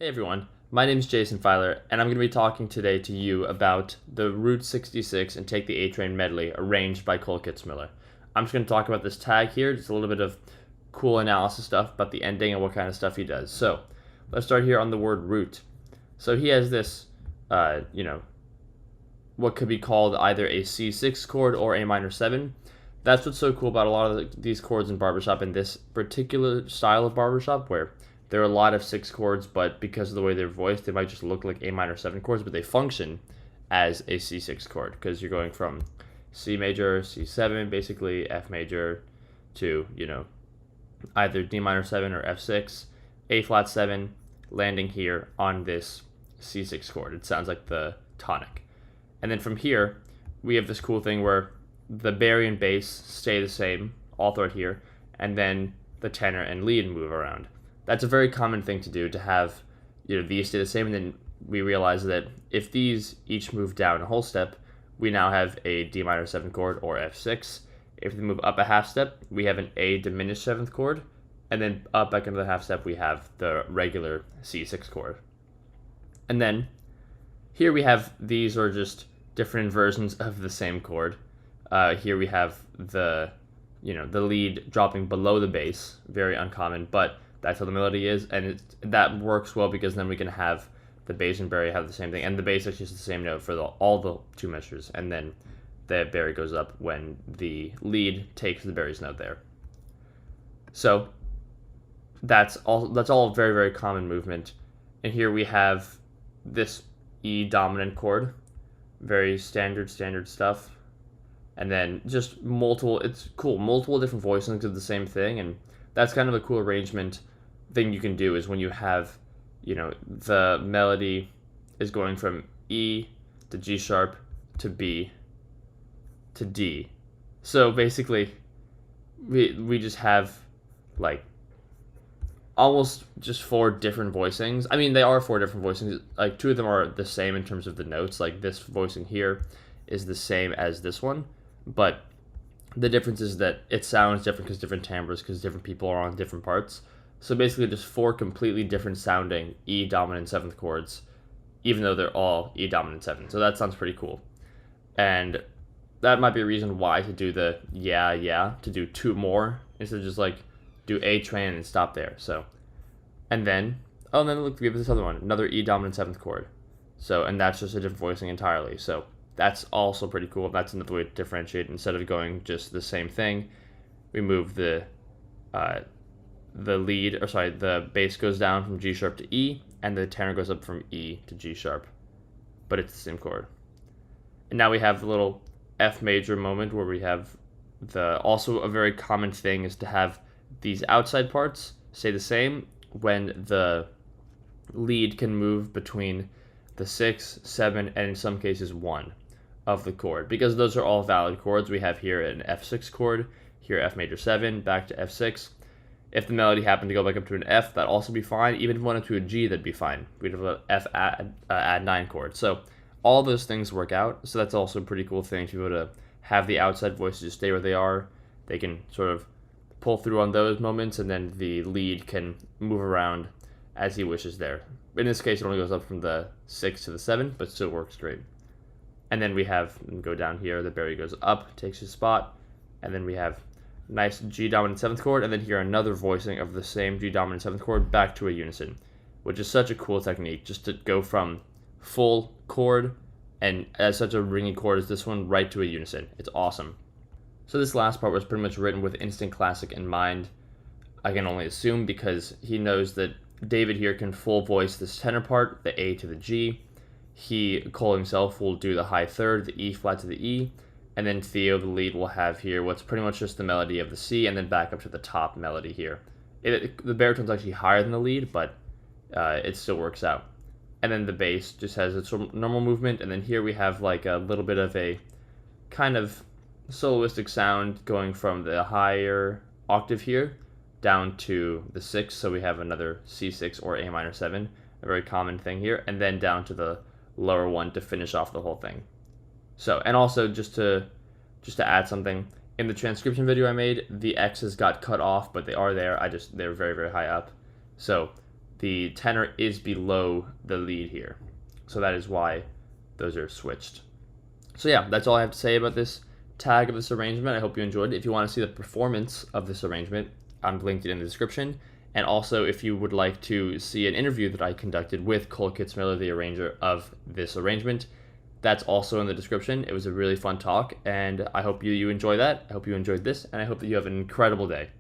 Hey everyone, my name is Jason Filer, and I'm going to be talking today to you about the Route 66 and Take the A Train medley arranged by Kohl Kitzmiller. I'm just going to talk about this tag here, just a little bit of cool analysis stuff about the ending and what kind of stuff he does. So, let's start here on the word route. So he has this, what could be called either a C6 chord or a minor 7. That's what's so cool about a lot of these chords in barbershop in this particular style of barbershop where there are a lot of 6 chords, but because of the way they're voiced, they might just look like A minor 7 chords, but they function as a C6 chord because you're going from C major, C7, basically F major, to, either D minor 7 or F6, A flat 7, landing here on this C6 chord. It sounds like the tonic. And then from here, we have this cool thing where the bari and bass stay the same all throughout here, and then the tenor and lead move around. That's a very common thing to do, to have these stay the same, and then we realize that if these each move down a whole step, we now have a D minor 7 chord or F6. If they move up a half step, we have an A diminished 7th chord, and then up back into the half step, we have the regular C6 chord. And then here we have these are just different versions of the same chord. Here we have the lead dropping below the bass, very uncommon, but that's how the melody is, and that works well because then we can have the bass and bari have the same thing, and the bass actually is the same note for all the 2 measures, and then the bari goes up when the lead takes the bari's note there. So that's all very, very common movement. And here we have this E dominant chord, very standard stuff. And then just multiple different voicings of the same thing, and that's kind of a cool arrangement thing you can do is when you have, the melody is going from E to G sharp to B to D. So basically, we just have like almost just 4 different voicings. I mean, they are 4 different voicings. Like 2 of them are the same in terms of the notes. Like this voicing here is the same as this one, but the difference is that it sounds different because different timbres, because different people are on different parts. So basically just 4 completely different sounding E dominant 7th chords, even though they're all E dominant 7. So that sounds pretty cool. And that might be a reason why to do the to do 2 more instead of just like do A train and stop there. So, and then look, we have this other one, another E dominant 7th chord. So, and that's just a different voicing entirely. So that's also pretty cool. That's another way to differentiate. Instead of going just the same thing, we move the bass goes down from G sharp to E, and the tenor goes up from E to G sharp, but it's the same chord. And now we have the little F major moment where we have also a very common thing is to have these outside parts stay the same when the lead can move between the 6, 7, and in some cases 1 of the chord, because those are all valid chords. We have here an F6 chord, here F major 7, back to F6. If the melody happened to go back up to an F, that'd also be fine. Even if it went up to a G, that'd be fine. We'd have an F add 9 chord. So all those things work out. So that's also a pretty cool thing to be able to have the outside voices stay where they are. They can sort of pull through on those moments, and then the lead can move around as he wishes there. In this case, it only goes up from the 6 to the 7, but still works great. And then we go down here, the bari goes up, takes his spot, and then we have nice G dominant 7th chord, and then here another voicing of the same G dominant 7th chord back to a unison, which is such a cool technique, just to go from full chord and as such a ringy chord as this one right to a unison. It's awesome. So this last part was pretty much written with instant classic in mind. I can only assume because he knows that David here can full voice this tenor part, the A to the G. Cole himself will do the high third, the E flat to the E, and then Theo, the lead, will have here what's pretty much just the melody of the C, and then back up to the top melody here. The baritone's actually higher than the lead, but it still works out. And then the bass just has its normal movement, and then here we have like a little bit of a kind of soloistic sound going from the higher octave here down to the 6, so we have another C6 or A minor 7, a very common thing here, and then down to the lower one to finish off the whole thing. So, and also just to add something, in the transcription video I made, the X's got cut off, but they are there. They're very, very high up. So the tenor is below the lead here. So that is why those are switched. So yeah, that's all I have to say about this tag of this arrangement. I hope you enjoyed it. If you want to see the performance of this arrangement, I'm linked it in the description. And also, if you would like to see an interview that I conducted with Kohl Kitzmiller, the arranger of this arrangement, that's also in the description. It was a really fun talk, and I hope you enjoy that. I hope you enjoyed this, and I hope that you have an incredible day.